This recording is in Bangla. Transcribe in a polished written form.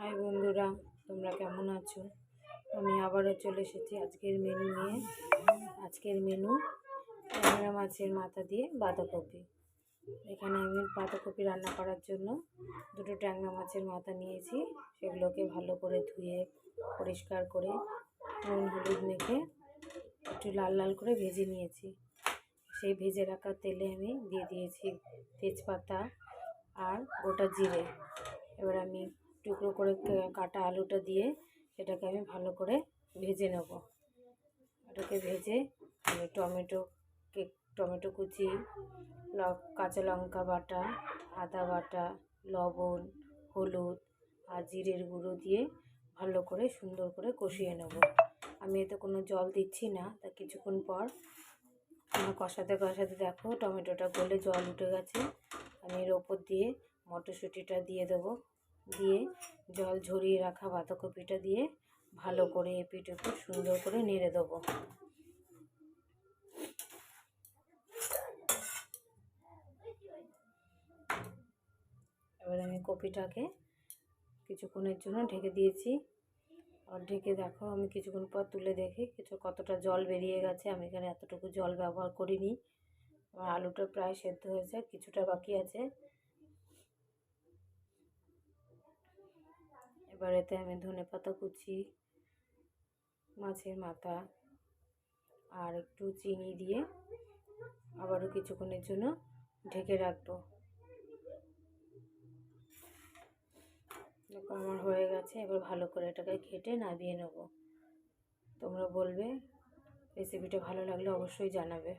হাই বন্ধুরা, তোমরা কেমন আছো? আমি আবারও চলে এসেছি আজকের মেনু নিয়ে। আজকের মেনু ট্যাংরা মাছের মাথা দিয়ে বাঁধাকপি। এখানে আমি বাঁধাকপি রান্না করার জন্য দুটো ট্যাংরা মাছের মাথা নিয়েছি। সেগুলোকে ভালো করে ধুয়ে পরিষ্কার করে নুন হলুদ মেখে একটু লাল লাল করে ভেজে নিয়েছি। সেই ভেজে রাখা তেলে আমি দিয়ে দিয়েছি তেজপাতা আর গোটা জিরে। এবার আমি টুকরো করে কাটা আলুটা দিয়ে সেটাকে আমি ভালো করে ভেজে নেব। এটাকে ভেজে আমি টমেটো কুচি, কাঁচা লঙ্কা বাটা, আদা বাটা, লবণ, হলুদ আর জিরের গুঁড়ো দিয়ে ভালো করে সুন্দর করে কষিয়ে নেব। আমি এতে কোনো জল দিচ্ছি না। তা কিছুক্ষণ পর আমার কষাতে কষাতে দেখো টমেটোটা গলে জল উঠে গেছে। আমি এর ওপর দিয়ে মটরশুঁটিটা দিয়ে দেবো। দিয়ে জল ঝরিয়ে রাখা বাঁধাকপিটা দিয়ে ভালো করে এপিট ওপিট সুন্দর করে নেড়ে দেবো। এবার আমি কপিটাকে কিছুক্ষণের জন্য ঢেকে দিয়েছি। আর ঢেকে দেখো আমি কিছুক্ষণ পর তুলে দেখি কতটা জল বেরিয়ে গেছে। আমি এখানে এতটুকু জল ব্যবহার করিনি। আমার আলুটা প্রায় সেদ্ধ হয়েছে, কিছুটা বাকি আছে। এবার এতে আমি ধনেপাতা কুচি, মাছের মাথা আর একটু চিনি দিয়ে আবারও কিছুক্ষণের জন্য ঢেকে রাখবো। দেখো আমার হয়ে গেছে। এবার ভালো করে এটাকে ঘেটে নামিয়ে নেব। তোমরা বলবে, রেসিপিটা ভালো লাগলে অবশ্যই জানাবে।